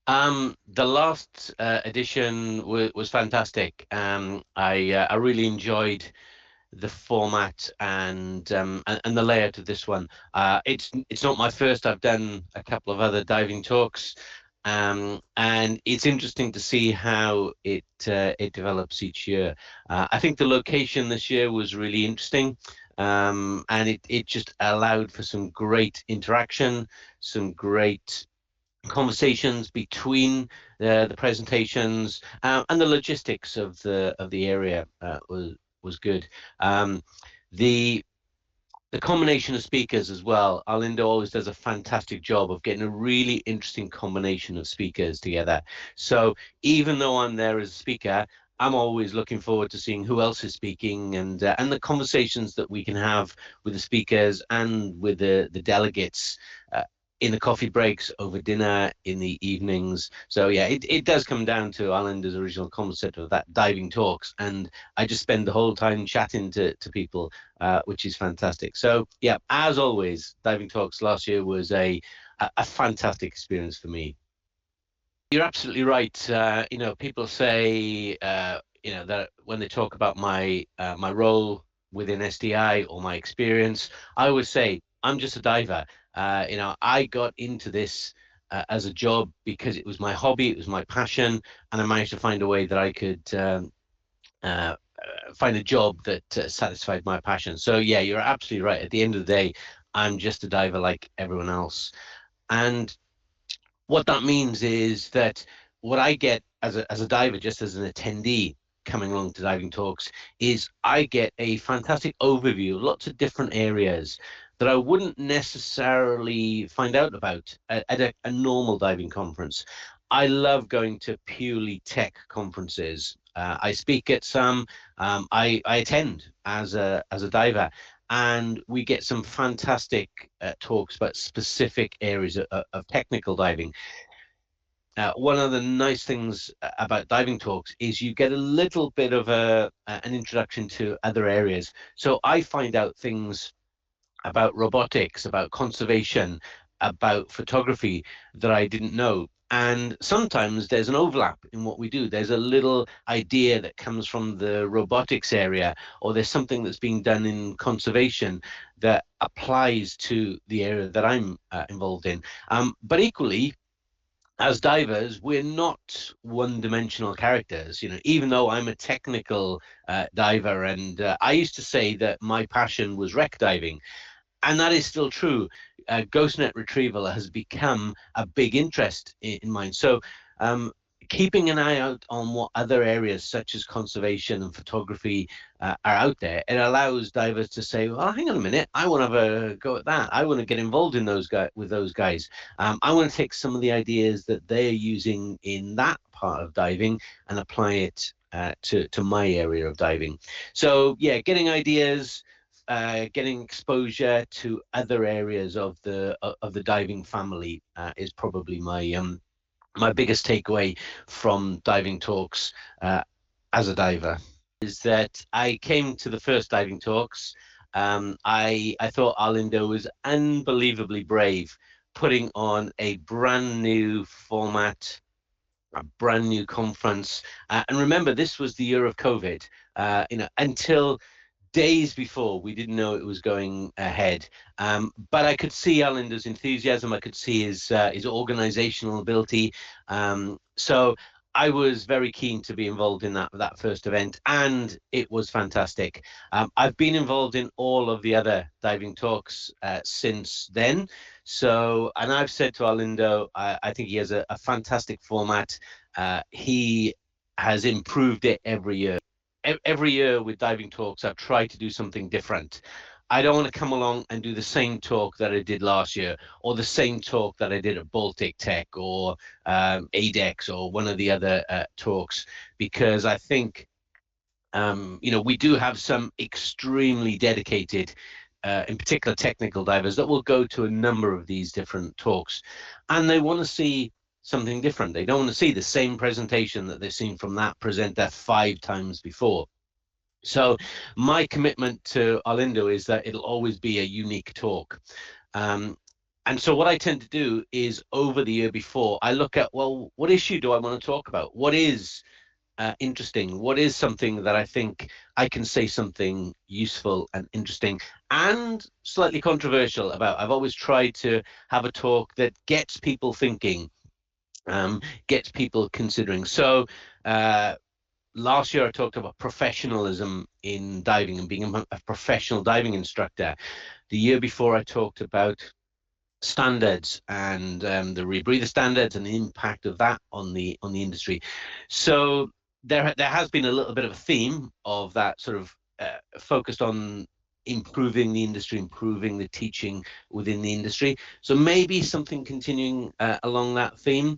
The last edition was fantastic. I really enjoyed the format and the layout of this one. It's not my first. I've done a couple of other diving talks, and it's interesting to see how it develops each year. I think the location this year was really interesting, and it just allowed for some great interaction, some great conversations between the presentations, and the logistics of the area was good. Um, the the combination of speakers as well. Arlindo always does a fantastic job of getting a really interesting combination of speakers together. So even though I'm there as a speaker, I'm always looking forward to seeing who else is speaking, and the conversations that we can have with the speakers and with the delegates in the coffee breaks, over dinner, in the evenings. So yeah, it does come down to Arlindo's original concept of that diving talks, and I just spend the whole time chatting to people, which is fantastic. So yeah, as always, diving talks last year was a fantastic experience for me. You're absolutely right. People say, that when they talk about my role within SDI or my experience, I always say I'm just a diver. I got into this as a job because it was my hobby, it was my passion, and I managed to find a way that I could uh, find a job that satisfied my passion. So yeah, you're absolutely right. At the end of the day, I'm just a diver like everyone else, and what that means is that what I get as a diver, just as an attendee coming along to diving talks, is I get a fantastic overview of lots of different areas that I wouldn't necessarily find out about at a normal diving conference. I love going to purely tech conferences. I speak at some. I attend as a diver, and we get some fantastic talks about specific areas of technical diving. One of the nice things about diving talks is you get a little bit of an introduction to other areas. So I find out things about robotics, about conservation, about photography that I didn't know. And sometimes there's an overlap in what we do. There's a little idea that comes from the robotics area, or there's something that's being done in conservation that applies to the area that I'm involved in. But equally, as divers, we're not one-dimensional characters. Even though I'm a technical diver, and I used to say that my passion was wreck diving, and that is still true. Ghost net retrieval has become a big interest in mine. So um, keeping an eye out on what other areas such as conservation and photography are out there, it allows divers to say, well, hang on a minute, I want to have a go at that. I want to get involved in those guys. I want to take some of the ideas that they're using in that part of diving and apply it to my area of diving. So yeah, getting ideas, getting exposure to other areas of the diving family is probably my biggest takeaway from diving talks as a diver. Is that I came to the first diving talks. I thought Arlindo was unbelievably brave, putting on a brand new format, a brand new conference. And remember, this was the year of COVID. Until days before, we didn't know it was going ahead. But I could see Arlindo's enthusiasm. I could see his organizational ability. So I was very keen to be involved in that first event, and it was fantastic. I've been involved in all of the other diving talks since then. So, and I've said to Arlindo, I think he has a fantastic format. He has improved it every year. Every year with diving talks, I've tried to do something different. I don't want to come along and do the same talk that I did last year, or the same talk that I did at Baltic Tech, or ADEX, or one of the other talks, because I think we do have some extremely dedicated, in particular technical divers, that will go to a number of these different talks, and they want to see something different. They don't want to see the same presentation that they've seen from that presenter 5 times before. So my commitment to Arlindo is that it'll always be a unique talk. Um, And so what I tend to do is over the year before, I look at, well, what issue do I want to talk about? What is interesting? What is something that I think I can say something useful and interesting and slightly controversial about? I've always tried to have a talk that gets people thinking, gets people considering. So last year I talked about professionalism in diving and being a professional diving instructor. The year before I talked about standards and the rebreather standards and the impact of that on the industry. So there has been a little bit of a theme of that sort of focused on improving the industry, improving the teaching within the industry. So maybe something continuing along that theme.